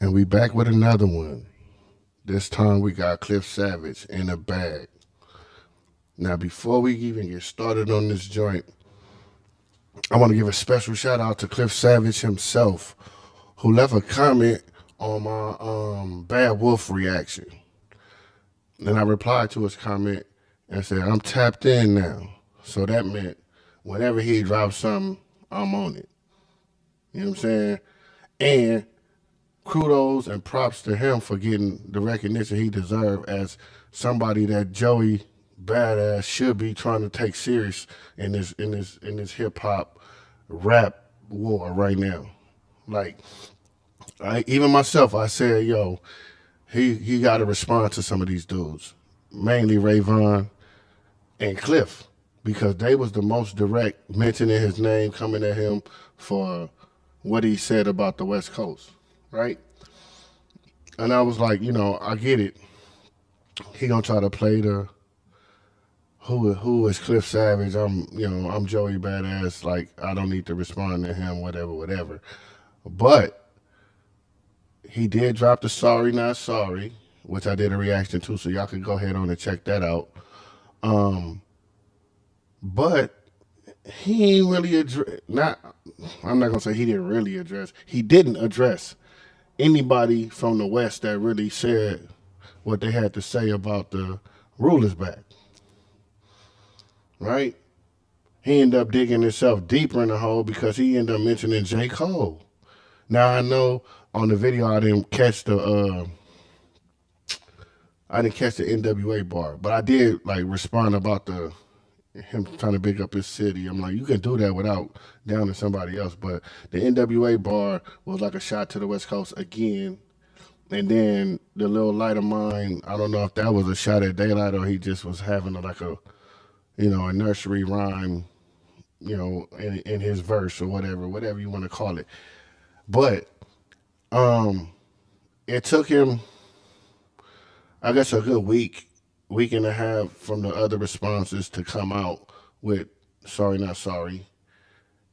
And we back with another one. This time we got Cliff Savage in a bag. Now, before we even get started on this joint, I want to give a special shout out to Cliff Savage himself, who left a comment on my Bad Wolf reaction. And I replied to his comment and said, I'm tapped in now. So that meant whenever he drops something, I'm on it. You know what I'm saying? And kudos and props to him for getting the recognition he deserved as somebody that Joey Badass should be trying to take serious in this hip hop rap war right now. Like even myself, I said, yo, he got to respond to some of these dudes, mainly Rayvon and Cliff, because they was the most direct mentioning his name, coming at him for what he said about the West Coast, right? And I was like, I get it. He gonna try to play the who is Cliff Savage? I'm Joey Badass. Like I don't need to respond to him, whatever, whatever. But he did drop the Sorry Not Sorry, which I did a reaction to, so y'all can go ahead on and check that out. Um, but he ain't really address. Not, I'm not gonna say he didn't really address. He didn't address anybody from the West that really said what they had to say about the rulers back, right? He ended up digging himself deeper in the hole because he ended up mentioning J. Cole. Now I know on the video I didn't catch the NWA bar, but I did like respond about the him trying to big up his city. I'm like, you can do that without downing somebody else. But the NWA bar was like a shot to the West Coast again. And then the little light of mine, I don't know if that was a shot at daylight or he just was having like a nursery rhyme, in his verse or whatever you want to call it. But um, it took him, I guess, a good week and a half from the other responses to come out with Sorry Not Sorry.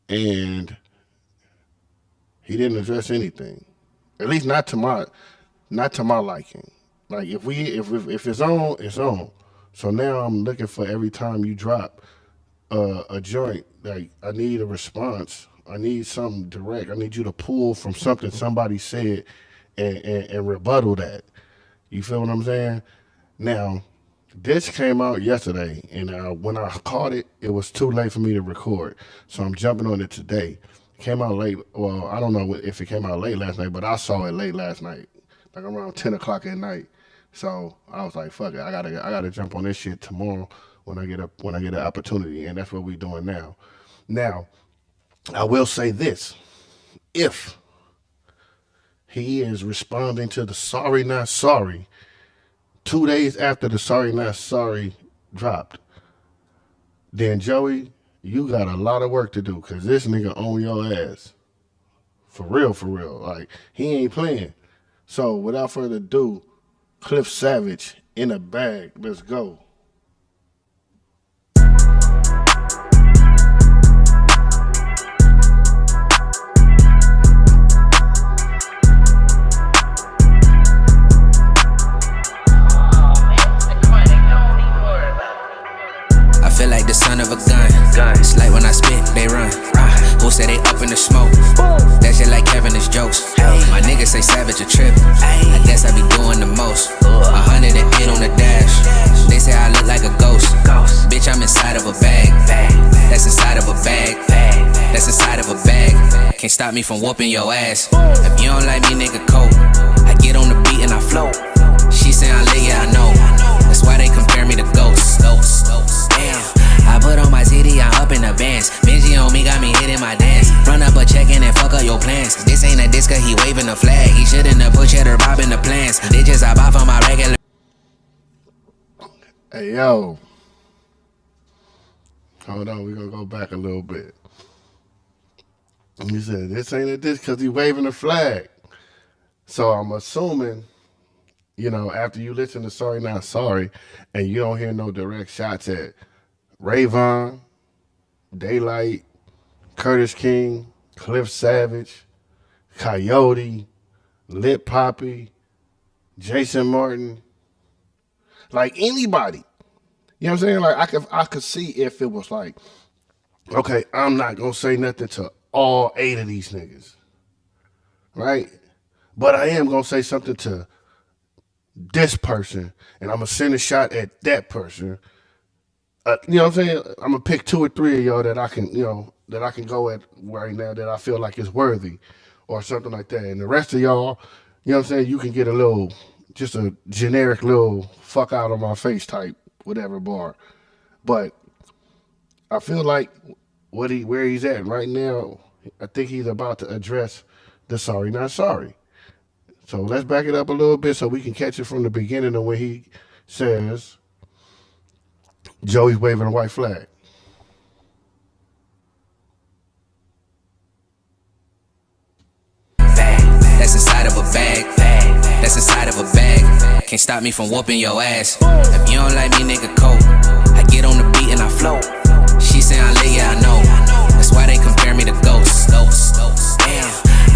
And he didn't address anything. At least not to my liking. Like if it's on, it's on. So now I'm looking for every time you drop a joint, like I need a response. I need something direct. I need you to pull from something somebody said and rebuttal that. You feel what I'm saying? Now, this came out yesterday, and when I caught it, it was too late for me to record. So I'm jumping on it today. It came out late. Well, I don't know if it came out late last night, but I saw it late last night, like around 10 o'clock at night. So I was like, "Fuck it, I gotta jump on this shit tomorrow when I get an opportunity," and that's what we're doing now. Now, I will say this: if he is responding to the Sorry Not Sorry 2 days after the Sorry Not Sorry dropped, then Joey, you got a lot of work to do because this nigga on your ass. For real, for real. Like, he ain't playing. So, without further ado, Cliff Savage in a bag. Let's go. I feel like the son of a gun. It's like when I spit, they run. Who say they up in the smoke? That shit like Kevin is jokes. My niggas say Savage a trip. I guess I be doing the most. 108 on the dash. They say I look like a ghost. Bitch, I'm inside of a bag. That's inside of a bag. That's inside of a bag. Can't stop me from whooping your ass. If you don't like me, nigga, cope. I get on the beat and I float. She say I lit, yeah, I know. That's why they compare me to ghosts. Damn, I put on my CD, I'm up in the bands. Benji on me, got me hitting my dance. Run up a check in and fuck up your plans. This ain't a disco, he waving the flag. He shouldn't have put cheddar bob in the plans. Bitches I buy for my regular. Hey, yo. Hold on, we're going to go back a little bit. He said, this ain't a disc because he waving the flag. So I'm assuming, after you listen to Sorry Not Sorry and you don't hear no direct shots at Rayvon, Daylight, Curtis King, Cliff Savage, Coyote, Lip Poppy, Jason Martin, like anybody. You know what I'm saying? Like I could see if it was like, okay, I'm not gonna say nothing to all 8 of these niggas, right? But I am gonna say something to this person, and I'm gonna send a shot at that person. You know what I'm saying? I'm gonna pick 2 or 3 of y'all that I can, that I can go at right now that I feel like is worthy, or something like that. And the rest of y'all, you know what I'm saying? You can get a little, just a generic little fuck out of my face type, whatever bar. But I feel like where he's at right now, I think he's about to address the sorry not sorry. So let's back it up a little bit so we can catch it from the beginning of when he says Joey's waving a white flag. That's inside of a bag. That's inside of a bag. Can't stop me from whooping your ass. If you don't like me, nigga, cold. I get on the beat and I flow. She say I'm lit, yeah, I know. That's why they compare me to ghosts. Damn.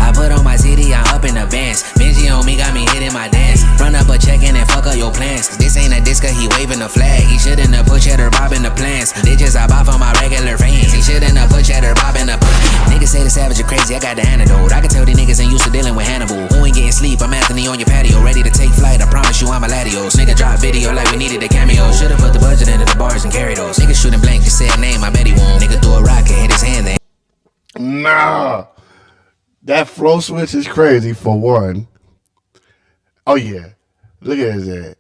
I put on my CD, I'm up in the bands. Benji on me, got me hitting my dance. Run up a check in and fuck up your plans. This ain't a disco, he waving a flag. He shouldn't have put cheddar bob in the plans. Ditches I buy for my regular fans. He shouldn't have put cheddar bob in the. Niggas say the savage are crazy, I got the antidote. I can tell these niggas ain't used to dealing with Hannibal. Who ain't getting sleep, I'm Anthony on your patio. Ready to take flight, I promise you I'm a Latios. Nigga drop video like we needed a cameo. Should've put the budget into the bars and carry those. Niggas shooting blank, just say a name, I bet he won't. Nigga threw a rocket, hit his hand, then. Nah, that flow switch is crazy for one. Oh yeah, look at his head.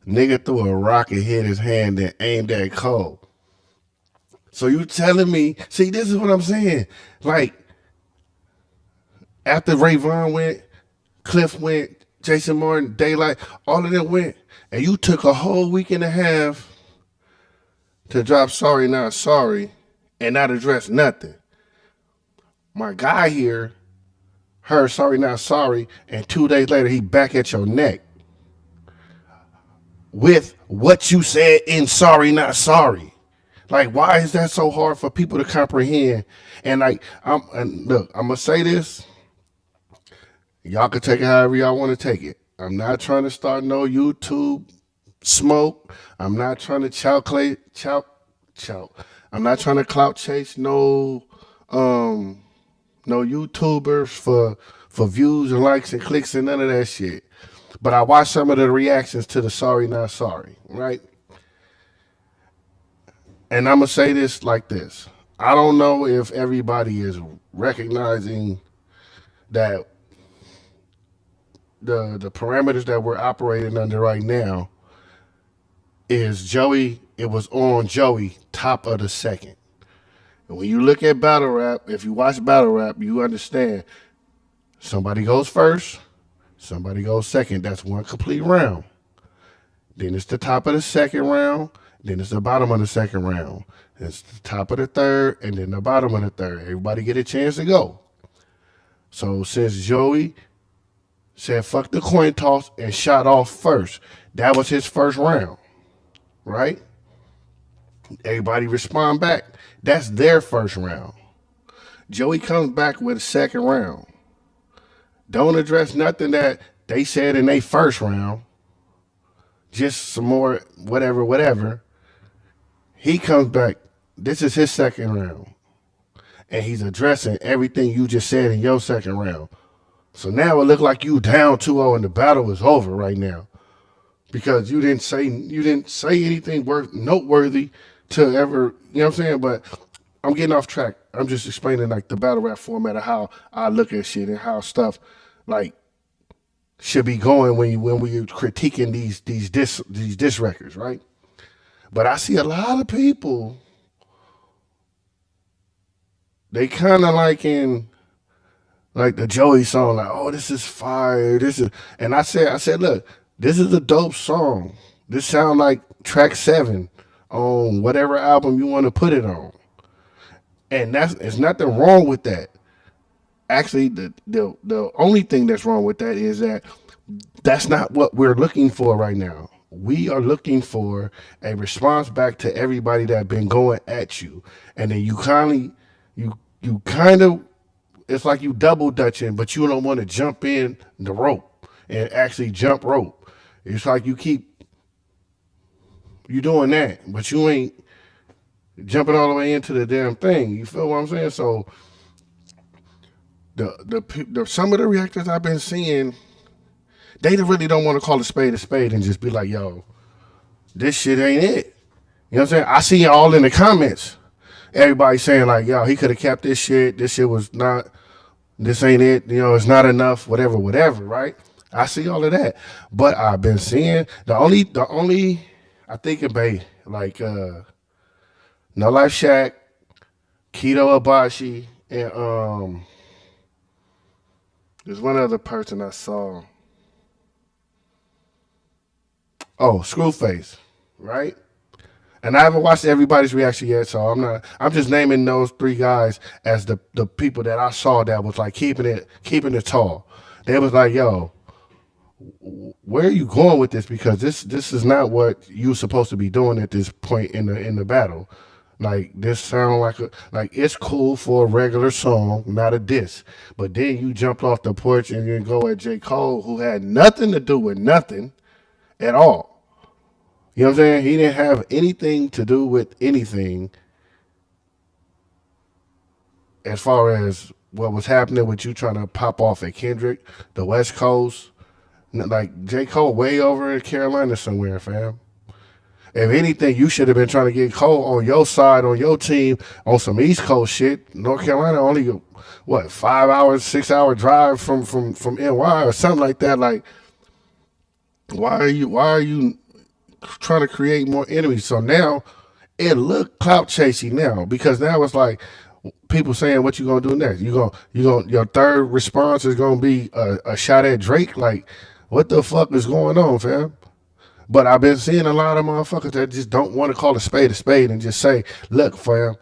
Nigga threw a rock and hit his hand and aimed at Cole. So you telling me? See, this is what I'm saying. Like after Rayvon went, Cliff went, Jason Martin, Daylight, all of them went, and you took a whole week and a half to drop Sorry Not Sorry and not address nothing. My guy here heard Sorry Not Sorry, and 2 days later he back at your neck with what you said in Sorry Not Sorry. Like, why is that so hard for people to comprehend? And like, look, I'm gonna say this. Y'all can take it however y'all want to take it. I'm not trying to start no YouTube smoke. I'm not trying to chow. I'm not trying to clout chase um no YouTubers for views and likes and clicks and none of that shit. But I watched some of the reactions to the Sorry Not Sorry, right? And I'm gonna say this like this. I don't know if everybody is recognizing that the parameters that we're operating under right now is Joey. It was on Joey, top of the second. And when you look at battle rap, if you watch battle rap, you understand somebody goes first, somebody goes second. That's one complete round. Then it's the top of the second round. Then it's the bottom of the second round. It's the top of the third, and then the bottom of the third. Everybody get a chance to go. So since Joey said fuck the coin toss and shot off first, that was his first round, right? Everybody respond back. That's their first round. Joey comes back with a second round. Don't address nothing that they said in their first round. Just some more whatever. He comes back. This is his second round. And he's addressing everything you just said in your second round. So now it look like you down 2-0 and the battle is over right now. Because you didn't say anything noteworthy to ever, you know what I'm saying? But I'm getting off track. I'm just explaining like the battle rap format of how I look at shit and how stuff like should be going when we critiquing these diss records, right? But I see a lot of people, they kind of like in like the Joey song, like, oh, this is fire. This is, and I said, look, this is a dope song. This sound like track 7 on whatever album you want to put it on. And there's nothing wrong with that. Actually, the only thing that's wrong with that is that that's not what we're looking for right now. We are looking for a response back to everybody that been going at you, and then you kind of it's like you double dutching, but you don't want to jump in the rope and actually jump rope. It's like you doing that, but you ain't jumping all the way into the damn thing. You feel what I'm saying? So the some of the reactors I've been seeing, they really don't want to call a spade and just be like, yo, this shit ain't it. You know what I'm saying? I see it all in the comments. Everybody saying like, yo, he could have kept this shit. This shit was not, this ain't it. You know, it's not enough, whatever, right? I see all of that. But I've been seeing the only I think it may like No Life Shack, Keto Abashi, and there's one other person I saw. Oh, Screwface, right? And I haven't watched everybody's reaction yet, so I'm just naming those three guys as the people that I saw that was like keeping it tall. They was like, yo, where are you going with this? Because this is not what you're supposed to be doing at this point in the battle. Like this sound like it's cool for a regular song, not a diss. But then you jumped off the porch and you go at J. Cole, who had nothing to do with nothing at all. You know what I'm saying? He didn't have anything to do with anything as far as what was happening with you trying to pop off at Kendrick, the West Coast. Like J. Cole way over in Carolina somewhere, fam. If anything, you should have been trying to get Cole on your side, on your team, on some East Coast shit. North Carolina only, what, 5 hours, 6 hour drive from NY or something like that. Like, why are you trying to create more enemies? So now it look clout chasing now, because now it's like people saying, what you gonna do next? Your third response is gonna be a shot at Drake? Like, what the fuck is going on, fam? But I've been seeing a lot of motherfuckers that just don't want to call a spade and just say, look, fam,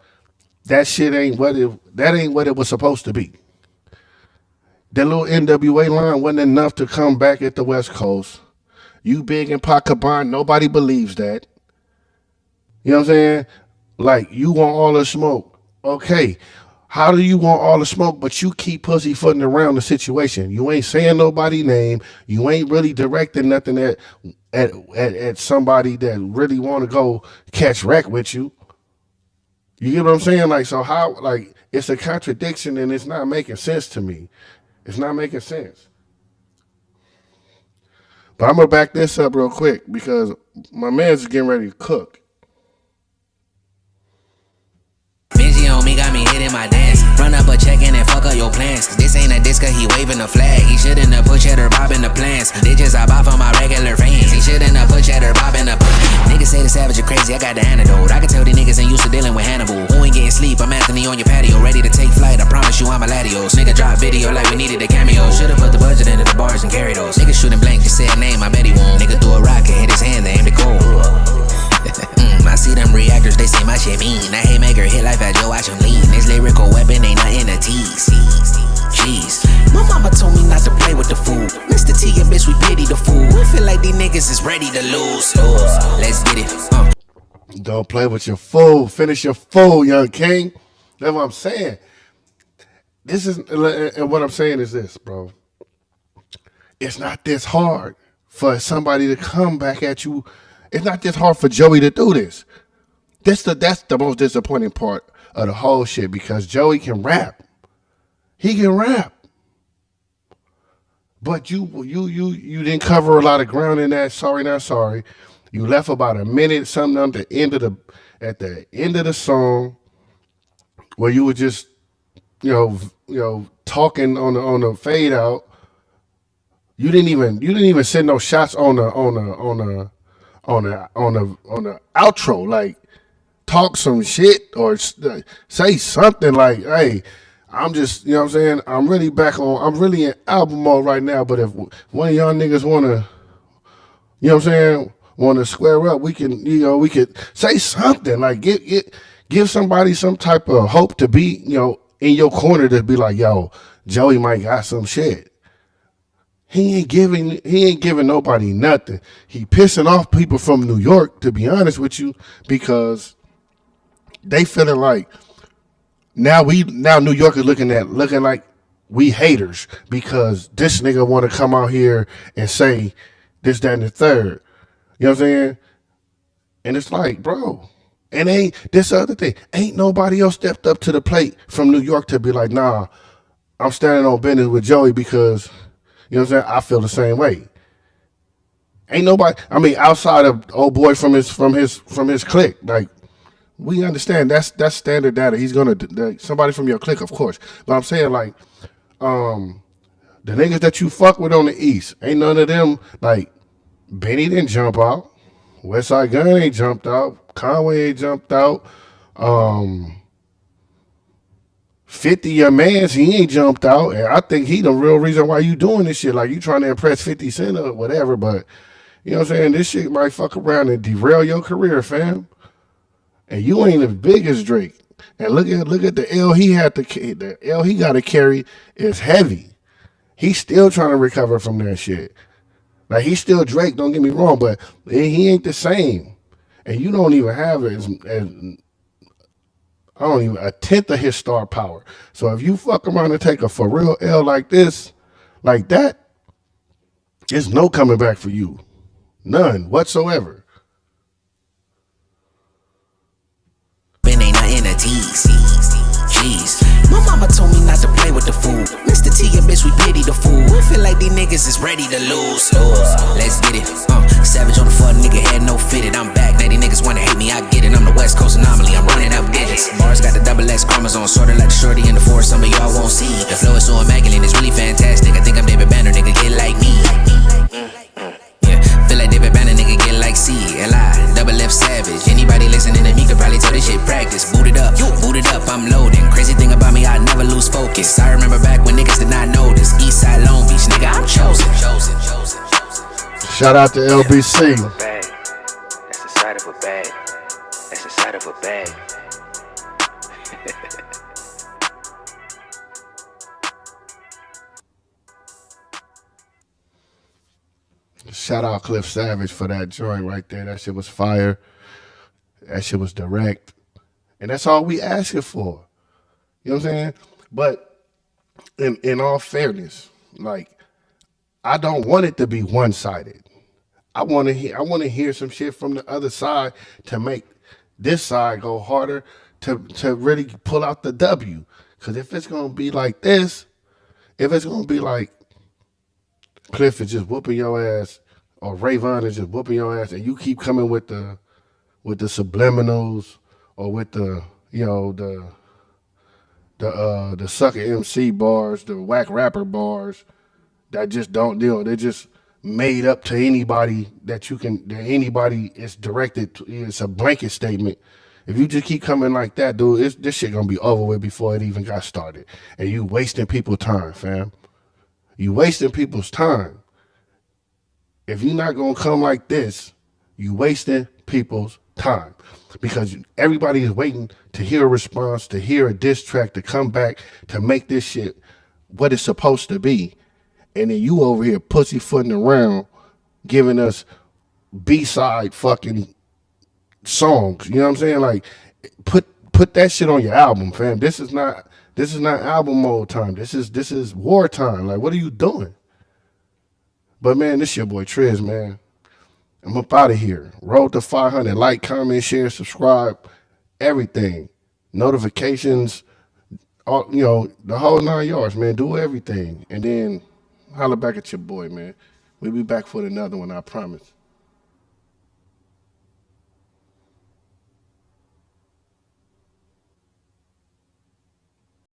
that shit ain't what it was supposed to be. That little NWA line wasn't enough to come back at the West Coast. You big and pot combined, nobody believes that. You know what I'm saying? Like, you want all the smoke. Okay. How do you want all the smoke, but you keep pussyfooting around the situation? You ain't saying nobody's name. You ain't really directing nothing at somebody that really want to go catch wreck with you. You get what I'm saying? Like, so how, like, it's a contradiction and it's not making sense to me. It's not making sense. But I'm going to back this up real quick because my man's getting ready to cook. Benji on me got me hitting my dance. Run up a check in and fuck up your plans. This ain't a disco, he waving a flag. He shouldn't have put cheddar bob in the plans. Bitches I buy for my regular fans. He shouldn't have put cheddar bob in the niggas say the savage are crazy, I got the antidote. I can tell these niggas ain't used to dealing with Hannibal. Who ain't getting sleep, I'm Anthony on your patio. Ready to take flight, I promise you I'm a latios. Nigga drop video like we needed a cameo. Should've put the budget into the bars and carry those. Niggas shooting blank, just say a name, I bet he won't. Nigga threw a rocket, hit his hand, they aimed it cold. I see them reactors, they say my shit mean. That haymaker hit life at Joe, watch him lean. This lyrical weapon ain't nothing to tease. Jeez, my mama told me not to play with the food. Mr. T and bitch, we pity the fool. We feel like these niggas is ready to lose. Let's get it. Don't play with your fool. Finish your fool, young king. That's what I'm saying. And what I'm saying is this, bro. It's not this hard for somebody to come back at you. It's not this hard for Joey to do this. That's the most disappointing part of the whole shit, because Joey can rap. He can rap. But you didn't cover a lot of ground in that Sorry Not Sorry. You left about a minute something at the end of the song where you were just talking on the fade out. You didn't even send no shots on the outro, like talk some shit or say something like, hey, I'm just, you know what I'm saying, I'm really in album mode right now, but if one of y'all niggas wanna, you know what I'm saying, wanna square up, we could say something, like give somebody some type of hope to be, in your corner, to be like, yo, Joey might got some shit. He ain't giving nobody nothing. He pissing off people from New York, to be honest with you, because they feeling like now New York is looking like we haters because this nigga want to come out here and say this, that, and the third. You know what I'm saying? And it's like, bro, and ain't this other thing. Ain't nobody else stepped up to the plate from New York to be like, nah, I'm standing on business with Joey because, you know what I'm saying? I feel the same way. Ain't nobody. I mean, outside of old boy from his clique, like we understand that's standard data. He's gonna somebody from your clique, of course. But I'm saying like, the niggas that you fuck with on the East, ain't none of them like Benny didn't jump out. Westside Gun ain't jumped out. Conway ain't jumped out. Um, 50, your mans, he ain't jumped out. And I think he the real reason why you doing this shit. Like you trying to impress 50 Cent or whatever, but you know what I'm saying? This shit might fuck around and derail your career, fam. And you ain't as big as Drake. And look at the L he had to the L he got to carry is heavy. He's still trying to recover from that shit. Like he's still Drake, don't get me wrong, but he ain't the same. And you don't even have as I don't even a tenth of his star power. So if you fuck around and take a for real L like this, like that, there's no coming back for you. None whatsoever. Ben ain't nothing to tease. Jeez. My mama told me not to play with the food. Mr. T and bitch, we pity the fool. I feel like these niggas is ready to lose. Let's get it. Savage on the front, nigga head no fitted. I'm back. Now these niggas wanna hate me, I get it. I'm the West Coast anomaly, I'm running up digits. Bars got the double X chromosome, sorta like the shorty in the forest. Some of y'all won't see. The flow is so immaculate, it's really fantastic. I think I'm David Banner, nigga, get like me. Feel like David Banner, nigga, get like C-L-I, double F savage. Anybody listening to me could probably tell this shit practice. Boot it up, I'm loading. Crazy thing about me, I never lose focus. I remember back when niggas did not know this. Eastside Long Beach, nigga, I'm chosen. Shout out to LBC. That's the side of a bag. That's the side of a bag. Shout out Cliff Savage for that joint right there. That shit was fire. That shit was direct. And that's all we asking for. You know what I'm saying? But in all fairness, like I don't want it to be one-sided. I want to hear some shit from the other side to make this side go harder to really pull out the W. Cause if it's gonna be like this, if it's gonna be like Cliff is just whooping your ass, or Rayvon is just whooping your ass, and you keep coming with the subliminals or with the the sucker MC bars, the whack rapper bars that just don't deal. They're just made up to anybody that anybody is directed to. It's a blanket statement. If you just keep coming like that, dude, this shit gonna be over with before it even got started. And you wasting people's time, fam. You wasting people's time. If you're not gonna come like this, you wasting people's time. Because everybody is waiting to hear a response, to hear a diss track, to come back, to make this shit what it's supposed to be. And then you over here pussyfooting around giving us B-side fucking songs. You know what I'm saying? Like put that shit on your album, fam. This is not album mode time. This is war time. Like, what are you doing? But man, this your boy Triz, man. I'm up out of here. Road to 500. Like, comment, share, subscribe, everything. Notifications, all, the whole 9 yards, man. Do everything. And then holler back at your boy, man. We'll be back for another one, I promise.